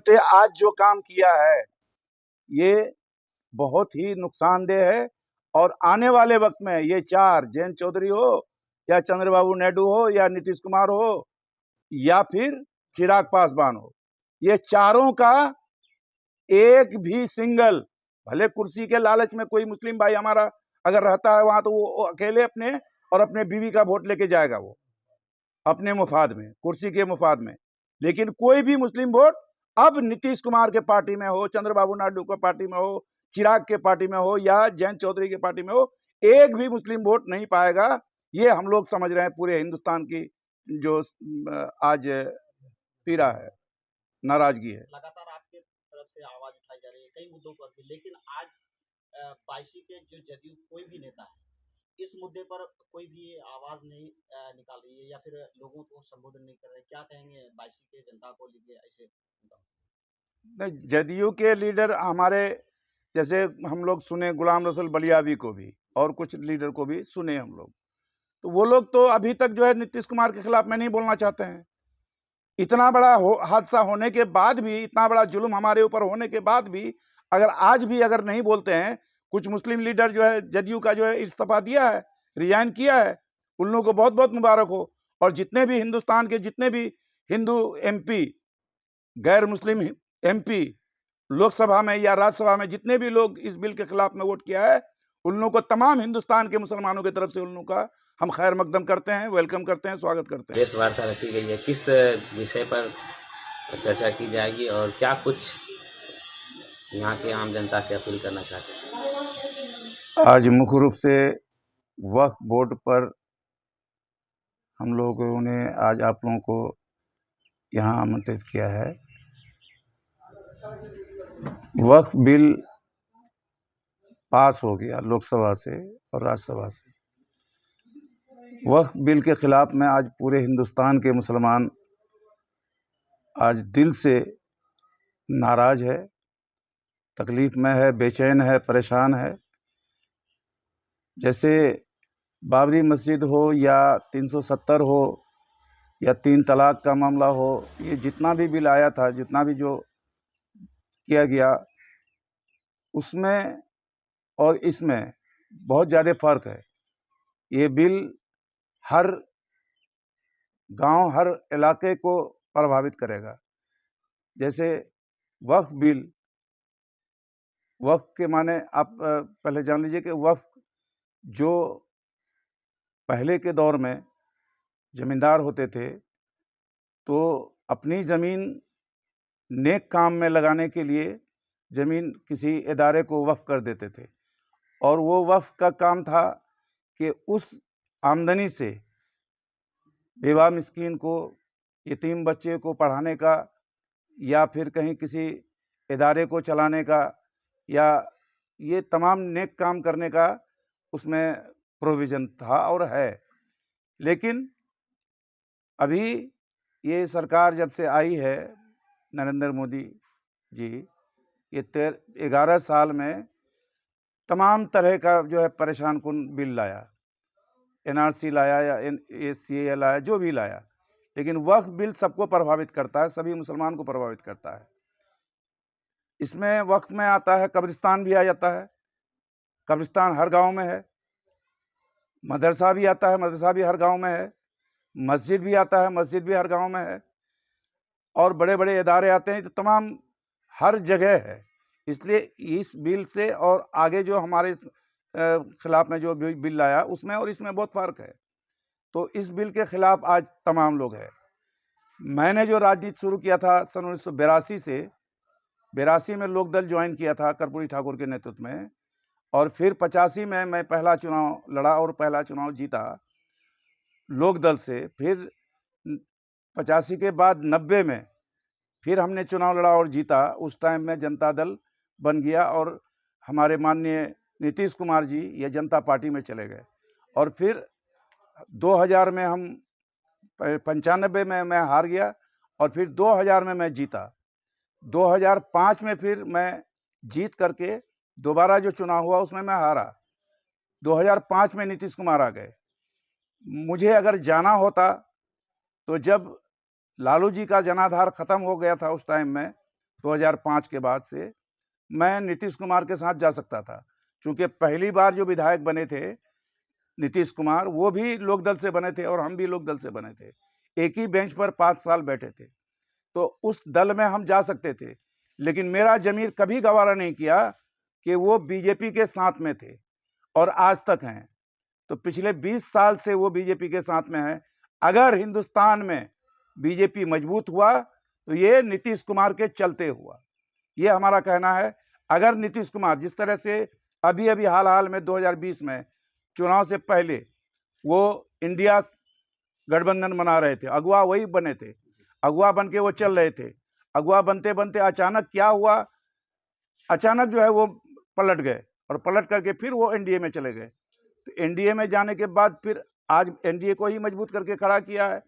ने आज जो काम किया है ये बहुत ही नुकसानदेह है। और आने वाले वक्त में ये चार, जयंत चौधरी हो या चंद्रबाबू नायडू हो या नीतीश कुमार हो या फिर चिराग पासवान हो, ये चारों का एक भी सिंगल, भले कुर्सी के लालच में कोई मुस्लिम भाई हमारा अगर रहता है वहां तो वो अकेले अपने और अपने बीवी का वोट लेके जाएगा, वो अपने मुफाद में, कुर्सी के मुफाद में। लेकिन कोई भी मुस्लिम वोट अब नीतीश कुमार के पार्टी में हो, चंद्रबाबू नायडू के पार्टी में हो, चिराग के पार्टी में हो या जयंत चौधरी के पार्टी में हो, एक भी मुस्लिम वोट नहीं पाएगा। ये हम लोग समझ रहे हैं, पूरे हिंदुस्तान की जो आज पीड़ा है, नाराजगी है। लगातार आपके तरफ से आवाज उठाई जा रही है कई मुद्दों पर भी, लेकिन आज पाइसी के जो जदयू कोई भी नेता है इस मुद्दे पर कोई भी आवाज नहीं निकाल रही है या फिर लोगों को संबोधन नहीं कर रहे। क्या कहेंगे बाईसी के जनता को लेके ऐसे? जदयू के लीडर हमारे, जैसे हम लोग सुने गुलाम रसूल बलियावी को भी और कुछ लीडर को भी सुने हम लोग, तो वो लोग तो अभी तक जो है नीतीश कुमार के खिलाफ में नहीं बोलना चाहते हैं। इतना बड़ा हादसा होने के बाद भी, इतना बड़ा जुल्म हमारे ऊपर होने के बाद भी अगर आज भी अगर नहीं बोलते हैं, कुछ मुस्लिम लीडर जो है जदयू का जो है इस्तीफा दिया है, रिजाइन किया है, उन लोगों को बहुत बहुत मुबारक हो। और जितने भी हिंदुस्तान के जितने भी हिंदू एमपी, गैर मुस्लिम एमपी, लोकसभा में या राज्यसभा में जितने भी लोग इस बिल के खिलाफ में वोट किया है, उन लोगों को, तमाम हिंदुस्तान के मुसलमानों की तरफ से उन लोगों का हम खैर मकदम करते हैं, वेलकम करते हैं, स्वागत करते हैं। प्रेस वार्ता रखी गई है, किस विषय पर चर्चा की जाएगी और क्या कुछ यहाँ के आम जनता से अपील करना चाहते हैं? आज मुख्य रूप से वक्फ बोर्ड पर हम लोगों ने आज आप लोगों को यहाँ आमंत्रित किया है। वक्फ बिल पास हो गया लोकसभा से और राज्यसभा से। वक्फ बिल के खिलाफ में आज पूरे हिंदुस्तान के मुसलमान आज दिल से नाराज है, तकलीफ में है, बेचैन है, परेशान है। जैसे बाबरी मस्जिद हो या 370 हो या 3 तलाक का मामला हो, ये जितना भी बिल आया था, जितना भी जो किया गया, उसमें और इसमें बहुत ज़्यादा फर्क है। ये बिल हर गांव, हर इलाके को प्रभावित करेगा। जैसे वक्फ बिल, वक्फ के माने आप पहले जान लीजिए कि वक्फ जो पहले के दौर में जमींदार होते थे तो अपनी ज़मीन नेक काम में लगाने के लिए ज़मीन किसी इदारे को वक्फ कर देते थे, और वो वक्फ का काम था कि उस आमदनी से बेवा मिस्कीन को, यतीम बच्चे को पढ़ाने का या फिर कहीं किसी इदारे को चलाने का या ये तमाम नेक काम करने का उसमें प्रोविज़न था और है। लेकिन अभी ये सरकार जब से आई है, नरेंद्र मोदी जी, ये 11 साल में तमाम तरह का जो है परेशान कुन बिल लाया, एनआरसी लाया या एसीए लाया, जो भी लाया, लेकिन वक्फ बिल सबको प्रभावित करता है, सभी मुसलमान को प्रभावित करता है। इसमें वक्फ में आता है, कब्रिस्तान भी आ जाता है, कब्रिस्तान हर गांव में है। मदरसा भी आता है, मदरसा भी हर गांव में है। मस्जिद भी आता है, मस्जिद भी हर गांव में है। और बड़े बड़े इदारे आते हैं, तो तमाम हर जगह है। इसलिए इस बिल से और आगे जो हमारे खिलाफ में जो बिल लाया उसमें और इसमें बहुत फ़र्क है। तो इस बिल के खिलाफ आज तमाम लोग हैं। मैंने जो राजनीति शुरू किया था सन 1982 से, 82 में लोकदल ज्वाइन किया था कर्पूरी ठाकुर के नेतृत्व में, और फिर 85 में मैं पहला चुनाव लड़ा और पहला चुनाव जीता लोकदल से। फिर 85 के बाद 90 में फिर हमने चुनाव लड़ा और जीता। उस टाइम में जनता दल बन गया और हमारे माननीय नीतीश कुमार जी ये जनता पार्टी में चले गए। और फिर 2000 में हम 95 में मैं हार गया और फिर 2000 में मैं जीता। 2005 में फिर मैं जीत करके दोबारा जो चुनाव हुआ उसमें मैं हारा। 2005 में नीतीश कुमार आ गए। मुझे अगर जाना होता तो जब लालू जी का जनाधार ख़त्म हो गया था उस टाइम में, 2005 के बाद से मैं नीतीश कुमार के साथ जा सकता था, क्योंकि पहली बार जो विधायक बने थे नीतीश कुमार, वो भी लोकदल से बने थे और हम भी लोकदल से बने थे। एक ही बेंच पर 5 साल बैठे थे, तो उस दल में हम जा सकते थे। लेकिन मेरा ज़मीर कभी गवारा नहीं किया कि वो बीजेपी के साथ में थे और आज तक हैं। तो पिछले 20 साल से वो बीजेपी के साथ में हैं। अगर हिंदुस्तान में बीजेपी मजबूत हुआ तो ये नीतीश कुमार के चलते हुआ, ये हमारा कहना है। अगर नीतीश कुमार जिस तरह से अभी हाल में 2020 में चुनाव से पहले वो इंडिया गठबंधन बना रहे थे, अगुवा वही बने थे, अगुवा बन के वो चल रहे थे। अगुवा बनते बनते अचानक क्या हुआ, अचानक जो है वो पलट गए और पलट करके फिर वो एनडीए में चले गए। तो एनडीए में जाने के बाद फिर आज एनडीए को ही मजबूत करके खड़ा किया है।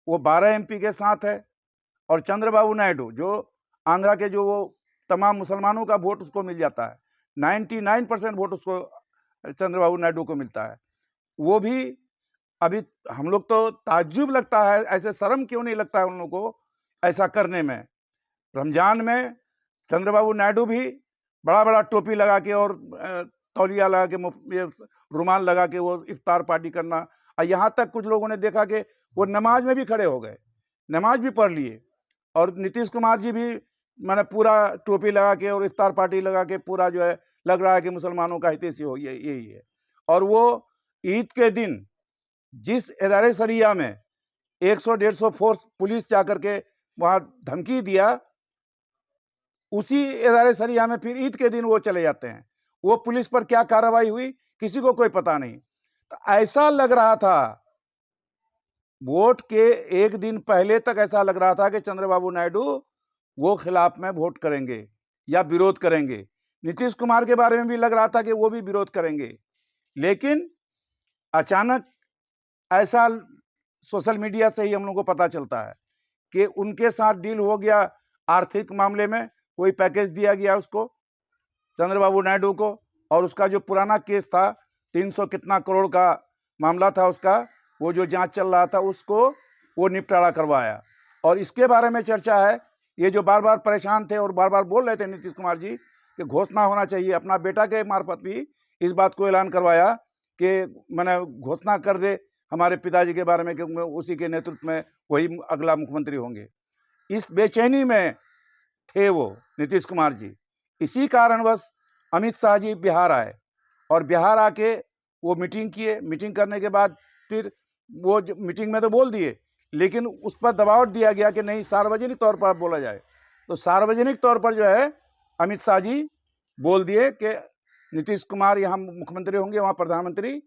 वो 12 एमपी के साथ है और चंद्रबाबू नायडू जो आंध्रा के जो वो तमाम मुसलमानों का वोट उसको मिल जाता है, 99% वोट उसको चंद्रबाबू नायडू को मिलता है। वो भी अभी हम लोग तो ताज्जुब लगता है, ऐसे शर्म क्यों नहीं लगता है उन लोगों को ऐसा करने में। रमजान में चंद्रबाबू नायडू भी बड़ा टोपी लगा के और तौलिया लगा के, रुमाल लगा के वो इफ्तार पार्टी करना। और यहाँ तक कुछ लोगों ने देखा कि वो नमाज में भी खड़े हो गए, नमाज भी पढ़ लिए। और नीतीश कुमार जी भी मैंने पूरा टोपी लगा के और इफ्तार पार्टी लगा के पूरा जो है लग रहा है कि मुसलमानों का हितैषी हो, यही है। और वो ईद के दिन जिस इदारे शरिया में 100-150 फोर्स पुलिस जाकर के वहाँ धमकी दिया, उसी इदारे शरिया में फिर ईद के दिन वो चले जाते हैं। वो पुलिस पर क्या कार्रवाई हुई किसी को कोई पता नहीं। तो ऐसा लग रहा था, वोट के एक दिन पहले तक ऐसा लग रहा था कि चंद्रबाबू नायडू वो खिलाफ में वोट करेंगे या विरोध करेंगे। नीतीश कुमार के बारे में भी लग रहा था कि वो भी विरोध करेंगे। लेकिन अचानक ऐसा सोशल मीडिया से ही हम लोग को पता चलता है कि उनके साथ डील हो गया, आर्थिक मामले में कोई पैकेज दिया गया उसको, चंद्रबाबू नायडू को। और उसका जो पुराना केस था 300 कितना करोड़ का मामला था उसका, वो जो जांच चल रहा था उसको वो निपटारा करवाया। और इसके बारे में चर्चा है, ये जो बार बार परेशान थे और बार बार बोल रहे थे नीतीश कुमार जी कि घोषणा होना चाहिए, अपना बेटा के मार्फत भी इस बात को ऐलान करवाया कि मैंने घोषणा कर दे हमारे पिताजी के बारे में कि उसी के नेतृत्व में वही अगला मुख्यमंत्री होंगे। इस बेचैनी में थे वो नीतीश कुमार जी। इसी कारणवश अमित शाह जी बिहार आए और बिहार आके वो मीटिंग किए। मीटिंग करने के बाद फिर वो मीटिंग में तो बोल दिए, लेकिन उस पर दबाव दिया गया कि नहीं, सार्वजनिक तौर पर बोला जाए। तो सार्वजनिक तौर पर जो है अमित शाह जी बोल दिए कि नीतीश कुमार यहाँ मुख्यमंत्री होंगे, वहाँ प्रधानमंत्री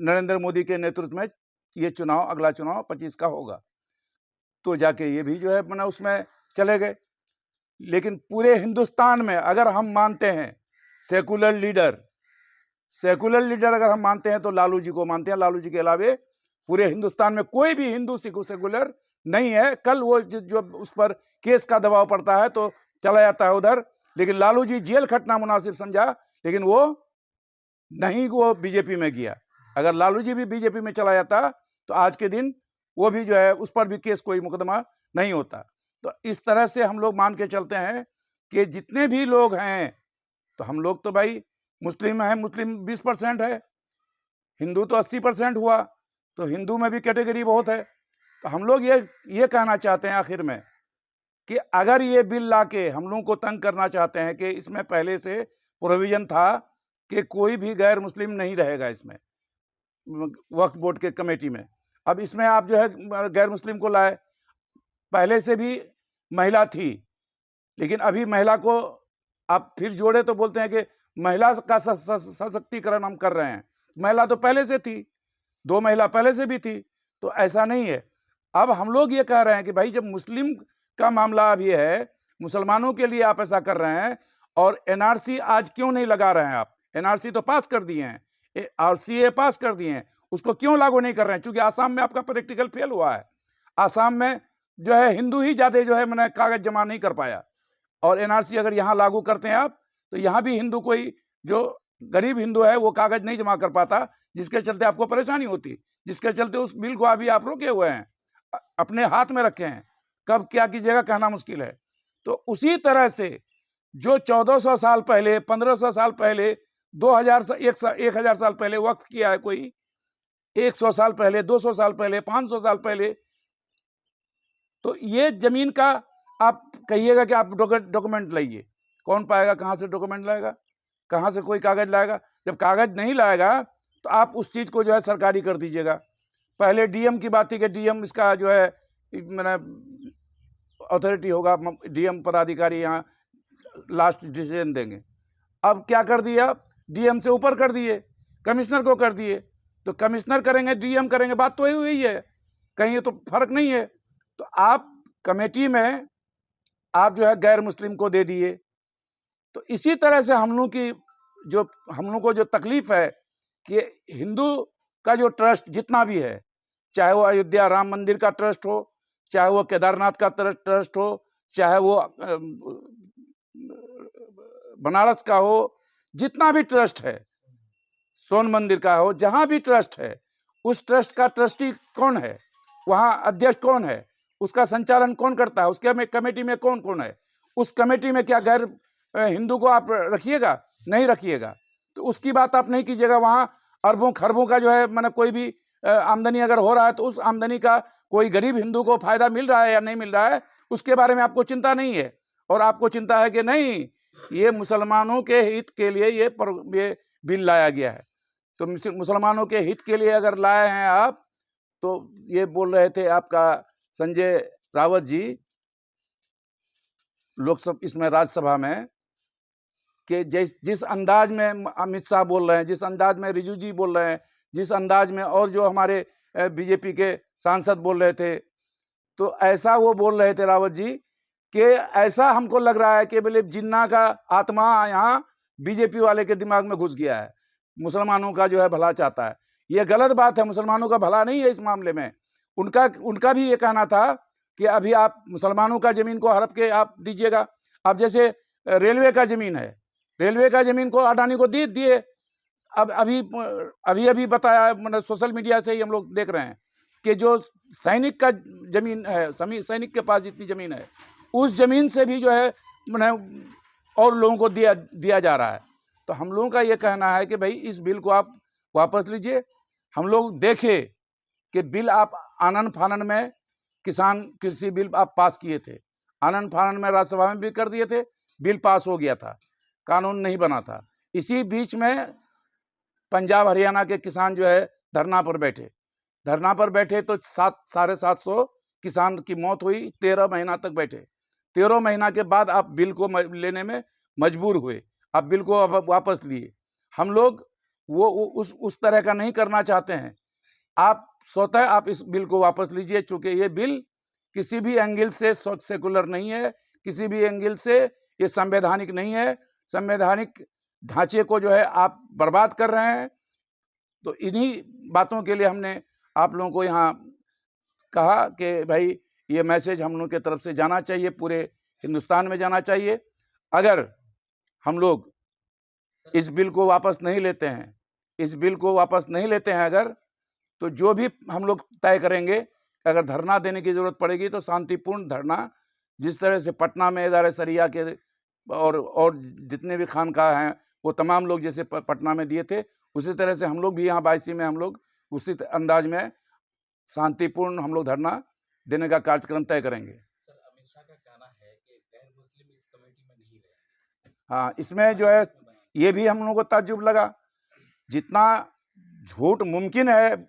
नरेंद्र मोदी के नेतृत्व में ये चुनाव, अगला चुनाव 25 का होगा। तो जाके ये भी जो है मैंने उसमें चले गए। लेकिन पूरे हिंदुस्तान में अगर हम मानते हैं सेकुलर लीडर अगर हम मानते हैं तो लालू जी को मानते हैं। लालू जी के अलावे पूरे हिंदुस्तान में कोई भी हिंदू सेकुलर नहीं है। कल वो जो उस पर केस का दबाव पड़ता है तो चला जाता है उधर, लेकिन लालू जी जेल खटना मुनासिब समझा, लेकिन वो नहीं, वो बीजेपी में गया। अगर लालू जी भी बीजेपी में चला जाता तो आज के दिन वो भी जो है उस पर भी केस, कोई मुकदमा नहीं होता। तो इस तरह से हम लोग मान के चलते हैं कि जितने भी लोग हैं, तो हम लोग तो भाई मुस्लिम हैं, मुस्लिम 20% है, हिंदू तो 80% हुआ, तो हिंदू में भी कैटेगरी बहुत है। तो हम लोग ये कहना चाहते हैं आखिर में कि अगर ये बिल लाके हम लोगों को तंग करना चाहते हैं कि इसमें पहले से प्रोविजन था कि कोई भी गैर मुस्लिम नहीं रहेगा इसमें वक्फ बोर्ड के कमेटी में। अब इसमें आप जो है गैर मुस्लिम को लाए, पहले से भी महिला थी, लेकिन अभी महिला को आप फिर जोड़े तो बोलते हैं कि महिला का सशक्तिकरण हम कर रहे हैं। महिला तो पहले से थी, 2 महिला पहले से भी थी, तो ऐसा नहीं है। अब हम लोग ये कह रहे हैं कि भाई जब मुस्लिम का मामला अभी है, मुसलमानों के लिए आप ऐसा कर रहे हैं, और एनआरसी आज क्यों नहीं लगा रहे हैं आप? एनआरसी तो पास कर दिए हैं और सीए पास कर दिए हैं, उसको क्यों लागू नहीं कर रहे हैं? क्योंकि आसाम में आपका प्रैक्टिकल फेल हुआ है। आसाम में जो है हिंदू ही ज्यादा जो है मैंने कागज जमा नहीं कर पाया, और एनआरसी अगर यहाँ लागू करते हैं आप तो यहाँ भी हिंदू, कोई जो गरीब हिंदू है वो कागज नहीं जमा कर पाता, जिसके चलते आपको परेशानी होती, जिसके चलते उस बिल को अभी आप रोके हुए हैं, अपने हाथ में रखे हैं। कब क्या कीजिएगा कहना मुश्किल है। तो उसी तरह से जो 1400 साल पहले, 1500 साल पहले, 1000 साल पहले वक्फ किया है कोई, 100 साल पहले, 200 साल पहले, 500 साल पहले, तो ये जमीन का आप कहिएगा कि आप डॉक्यूमेंट लाइए, कौन पाएगा? कहाँ से डॉक्यूमेंट लाएगा? कहाँ से कोई कागज लाएगा? जब कागज नहीं लाएगा तो आप उस चीज को जो है सरकारी कर दीजिएगा। पहले डीएम की बात थी कि डीएम इसका जो है मैंने अथॉरिटी होगा, डीएम पदाधिकारी यहाँ लास्ट डिसीजन देंगे। अब क्या कर दिया? डीएम से ऊपर कर दिए, कमिश्नर को कर दिए। तो कमिश्नर करेंगे, डीएम करेंगे, बात तो वही हुई है, कहीं तो फर्क नहीं है। तो आप कमेटी में आप जो है गैर मुस्लिम को दे दिए। तो इसी तरह से हम लोग को जो तकलीफ है कि हिंदू का जो ट्रस्ट जितना भी है, चाहे वो अयोध्या राम मंदिर का ट्रस्ट हो, चाहे वो केदारनाथ का ट्रस्ट हो, चाहे वो बनारस का हो, जितना भी ट्रस्ट है, सोन मंदिर का हो, जहां भी ट्रस्ट है, उस ट्रस्ट का ट्रस्टी कौन है, वहां अध्यक्ष कौन है, उसका संचालन कौन करता है, उसके कमेटी में कौन कौन है, उस कमेटी में क्या गैर हिंदू को आप रखिएगा? नहीं रखिएगा। तो उसकी बात आप नहीं कीजिएगा। वहां अरबों खरबों का जो है मैंने कोई भी आमदनी अगर हो रहा है तो उस आमदनी का कोई गरीब हिंदू को फायदा मिल रहा है या नहीं मिल रहा है, उसके बारे में आपको चिंता नहीं है। और आपको चिंता है कि नहीं, ये मुसलमानों के हित के लिए ये बिल लाया गया है। तो मुसलमानों के हित के लिए अगर लाए हैं आप, तो ये बोल रहे थे आपका संजय रावत जी लोकसभा इसमें राज्यसभा में कि जिस अंदाज में अमित शाह बोल रहे हैं, जिस अंदाज में रिजू जी बोल रहे हैं, जिस अंदाज में और जो हमारे बीजेपी के सांसद बोल रहे थे, तो ऐसा वो बोल रहे थे रावत जी कि ऐसा हमको लग रहा है कि बोले जिन्ना का आत्मा यहाँ बीजेपी वाले के दिमाग में घुस गया है, मुसलमानों का जो है भला चाहता है। ये गलत बात है, मुसलमानों का भला नहीं है इस मामले में। उनका भी ये कहना था कि अभी आप मुसलमानों का जमीन को हड़प के आप दीजिएगा। अब जैसे रेलवे का जमीन है, रेलवे का जमीन को अडानी को दे दिए। अब अभी बताया, मतलब सोशल मीडिया से ही हम लोग देख रहे हैं कि जो सैनिक का जमीन है, सैनिक के पास जितनी जमीन है, उस जमीन से भी जो है और लोगों को दिया जा रहा है। तो हम लोगों का ये कहना है कि भाई इस बिल को आप वापस लीजिए। हम लोग देखे कि बिल आप आनन फानन में किसान कृषि बिल आप पास किए थे, आनन फानन में राज्यसभा में भी कर दिए थे, बिल पास हो गया था, कानून नहीं बना था। इसी बीच में पंजाब हरियाणा के किसान जो है धरना पर बैठे तो 750 किसान की मौत हुई। 13 महीना तक बैठे, 13 महीना के बाद आप बिल को लेने में मजबूर हुए, आप बिल को वापस लिए। हम लोग वो उस तरह का नहीं करना चाहते हैं। आप स्वतः आप इस बिल को वापस लीजिए, चूंकि ये बिल किसी भी एंगल से सेकुलर नहीं है, किसी भी एंगल से ये संवैधानिक नहीं है। संवैधानिक ढांचे को जो है आप बर्बाद कर रहे हैं। तो इन्हीं बातों के लिए हमने आप लोगों को यहाँ कहा कि भाई ये मैसेज हम लोगों की तरफ से जाना चाहिए, पूरे हिंदुस्तान में जाना चाहिए। अगर हम लोग इस बिल को वापस नहीं लेते हैं, अगर तो जो भी हम लोग तय करेंगे, अगर धरना देने की जरूरत पड़ेगी तो शांतिपूर्ण धरना, जिस तरह से पटना में इदारे शरिया के और जितने भी खानकाह हैं वो तमाम लोग जैसे पटना में दिए थे, उसी तरह से हम लोग भी यहाँ 22 में हम लोग उसी अंदाज में शांतिपूर्ण हम लोग धरना देने का कार्यक्रम तय करेंगे। सर, अमित शाह का कहना है कि गैर मुस्लिम इस कमेटी में नहीं रहे। हाँ, इसमें जो है ये भी हम लोगों को ताज्जुब लगा। जितना झूठ मुमकिन है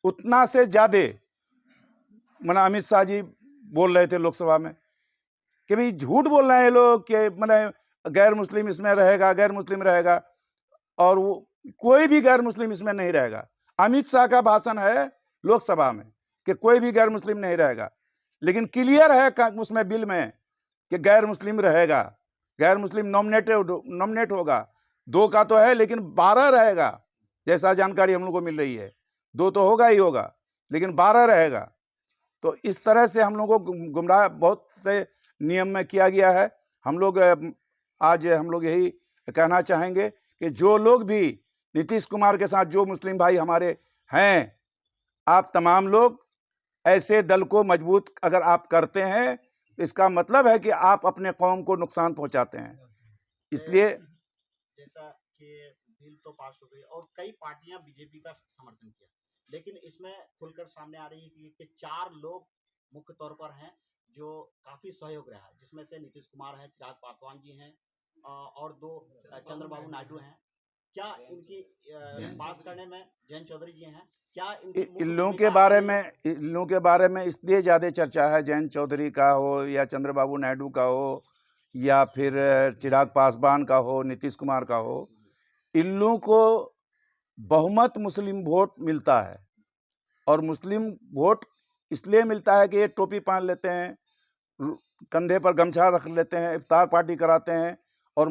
उतना से ज्यादा माना अमित शाह जी बोल रहे थे लोकसभा में कि भाई झूठ बोल रहे हैं ये लोग कि मैंने गैर मुस्लिम इसमें रहेगा, और वो कोई भी गैर मुस्लिम इसमें नहीं रहेगा। अमित शाह का भाषण है लोकसभा में कि कोई भी गैर मुस्लिम नहीं रहेगा, लेकिन क्लियर है उसमें बिल में कि गैर मुस्लिम रहेगा, गैर मुस्लिम नॉमिनेट होगा। 2 का तो है लेकिन 12 रहेगा, जैसा जानकारी हम लोग को मिल रही है। 2 तो होगा ही होगा, लेकिन 12 रहेगा। तो इस तरह से हम लोगों को गुमराह बहुत से नियम में किया गया है। आज हम लोग यही कहना चाहेंगे कि जो लोग भी नीतीश कुमार के साथ, जो मुस्लिम भाई हमारे हैं, आप तमाम लोग ऐसे दल को मजबूत अगर आप करते हैं इसका मतलब है कि आप अपने कौम को नुकसान पहुंचाते हैं। इसलिए जैसा कि बिल तो पास हो गई और कई पार्टियां बीजेपी का समर्थन किया, लेकिन इसमें खुलकर सामने आ रही है कि 4 लोग मुख्य तौर पर हैं जो काफी सहयोग रहा है, जिसमें से नीतीश कुमार हैं, चिराग पासवान जी हैं और 2 चंद्रबाबू नायडू हैं। क्या इनकी पास करने में जयंत चौधरी जी हैं, क्या इनकी मुख्य इन लोगों भूमिका के बारे रही? में इन लोगों के बारे में इसलिए ज़्यादा चर्चा है, जयंत चौधरी का हो या चंद्रबाबू नायडू का हो या फिर चिराग पासवान का हो, नीतीश कुमार का हो, इन लोगों को बहुमत मुस्लिम वोट मिलता है। और मुस्लिम वोट इसलिए मिलता है कि ये टोपी पहन लेते हैं, कंधे पर गमछा रख लेते हैं, इफ्तार पार्टी कराते हैं और